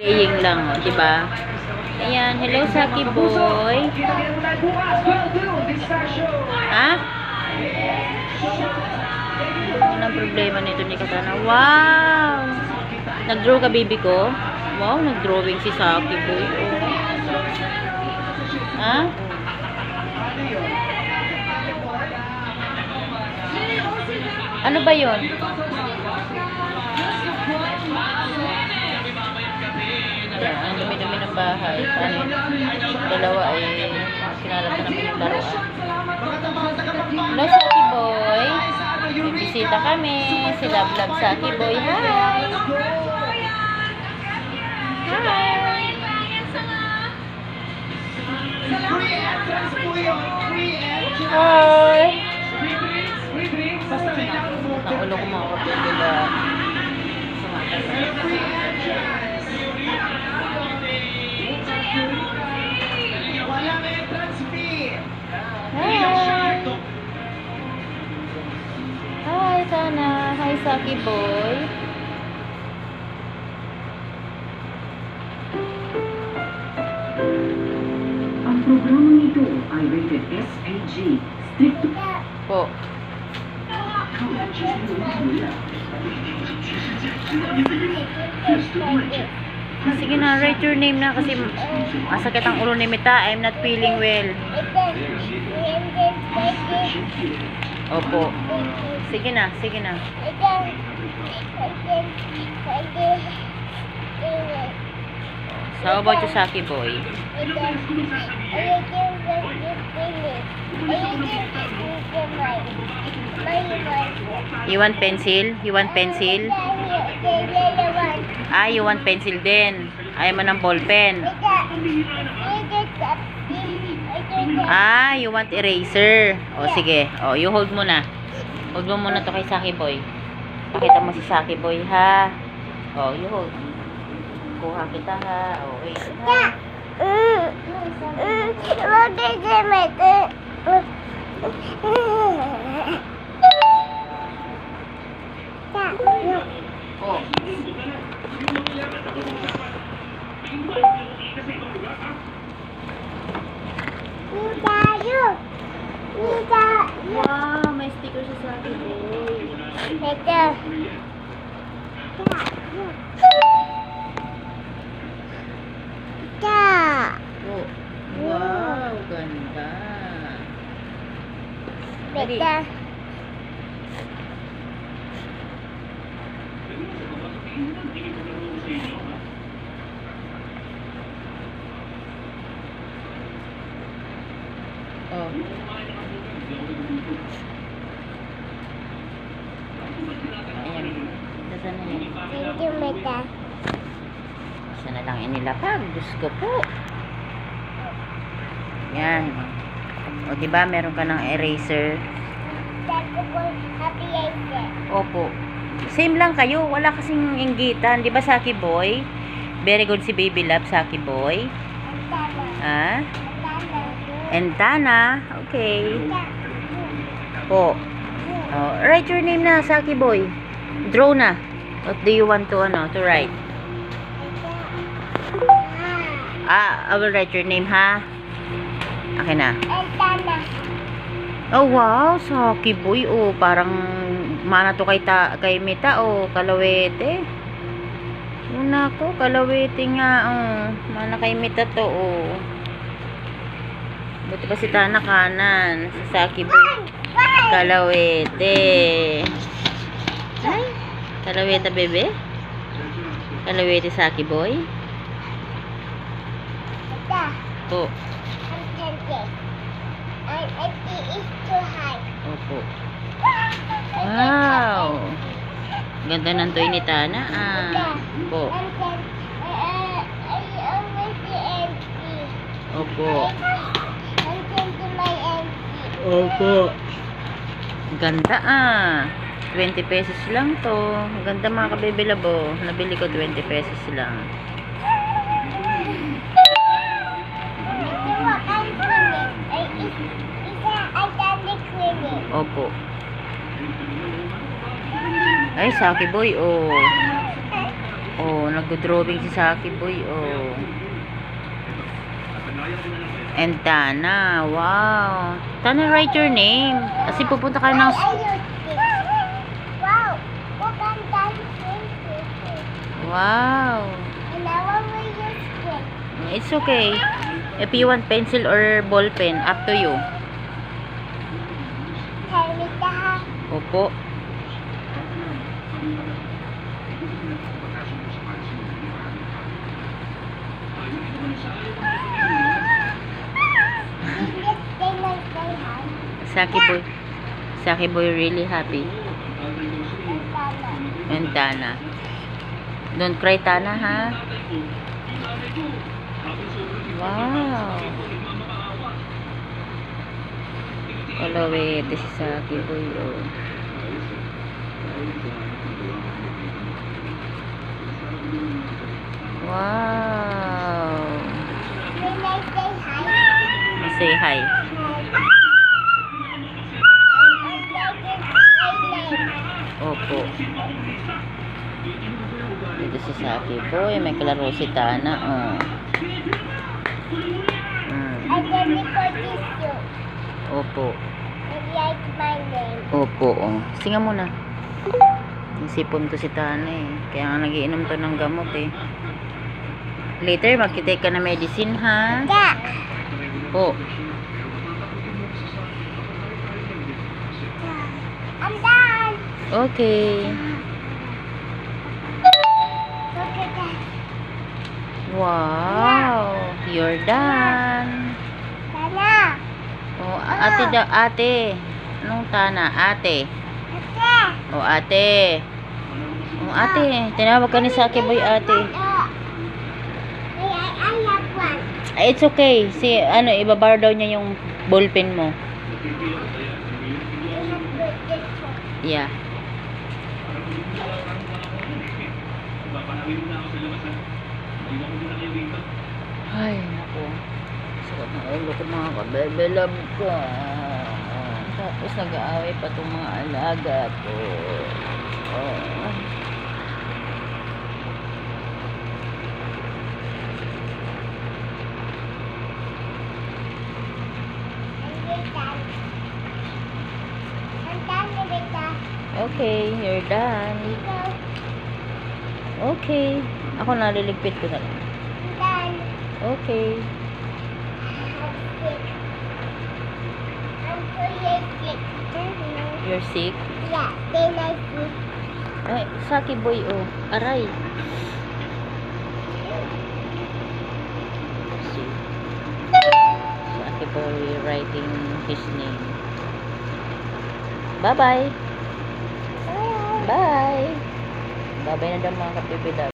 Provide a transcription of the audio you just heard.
Playing lang, di ba? Ayan, hello Saki boy. Ha? Anong problema nito ni Katana? Wow! Nag-draw ka, baby ko? Wow, nag-drawing si Saki boy. Oh. Ha? Ano ba yun? Ayan, ang dumi-dumi ng bahay. Paano yun? Dalawa ay sinalat na naman yung laruan. Hello, Saki boy. Bisita kami. Si Love Love Saki boy. Hi! Hi! Hi! Nakulo ko mga kapit, diba? Hi, Sana. Hi, Saki boy. Ang programang ito ay rated SAG. Strict Po. Sige na, write your name na kasi masakit ang ulo ni Mita. I'm not feeling well. Opo. Sige na, sige na. So, how about you, Saki boy? You want pencil? You want pencil? Ah, you want pencil din. Ayaw mo ng ball pen. Ah, you want eraser. O, sige. O, you hold mo na. Hold mo muna to kay Saki boy. Pakita mo si Saki boy, ha? O, you hold. Kuha kita, ha? O, wait, ha? Oh. Wow, may sticker sa Saki boy. Oh. Wow, ganda. Dali. Oh. Ayan. Nasaan na yan? Saan na lang inilapag? Diyos ko po. Yan. O, diba meron ka ng eraser? Opo. Same lang kayo. Wala kasing inggitan. Diba, Saki boy? Very good si Baby Love, Saki boy. Ah? Entana. Okay. Po. Oh, write your name na, Saki boy. Draw na. What do you want to, to write? Ah, I will write your name, ha? Okay na. Oh, wow. Saki boy. Oh, parang mana to kay Mita. Oh, kalawete. Una ko, kalawete nga. Oh, mana kay Mita to. Oh. Buti pa si Tana kanan. Si Saki boy. Kalawete. Ay, kalawete, bebe. Kalawete, Saki boy. Po. Opo. Wow. Ganda ng toy ni Tana. Ah. Po. Opo. Opo. Ganda, ah. 20 pesos lang to. Ganda, mga kabibilabo. Nabili ko 20 pesos lang. Opo. Ay, Saki boy, oh. Oh, nagdo-drawing si Saki Boy. Oh. And Tana. Wow. Tana, write your name. Kasi pupunta ka ng... Wow! Look, I'm dancing. Wow. And I want to use it. It's okay. If you want pencil or ball pen, up to you. Tell me that. Opo. Saki Boy really happy. And Tana. Don't cry, Tana, ha? Wow. Kalawete si Saki Boy, oh. Wow. When I say hi, Say hi. Opo. Dito si Saki Boy. May kalaro si Tana, oh. I'm ready for this too. Opo. And like my name. Opo, oh. Singa muna. Sipon to si Tana, eh. Kaya nga nagiinom to ng gamot, eh. Later, magkitake ka na medicine, ha? Yeah. Po. I'm done. Okay. Look at that. Wow. You're done. Tana. Oh, ate daw, ate. Anong Tana? Ate. Ate. Oh, ate. Oh, ate. Tinawag ka ni Saki Boy, ate. I have one. Ay, it's okay. Si, ano, ibabar daw niya yung ballpen mo. I have this one. Yeah. Ay, naku. Sakot ng ulo ko, mga kabebelab ko. Tapos nag-aaway pa itong mga alaga ko. Oh. I'm done with that. Okay, you're done. So, Okay. Ako naliligpit ko na lang. I'm done. Okay. I'm sick. I'm so sick. You're sick? Yeah, then I sick. Ay, Saki Boy, oh. Aray. Saki Boy writing his name. Bye-bye. Bye. Bye-bye na daw mga kapibida.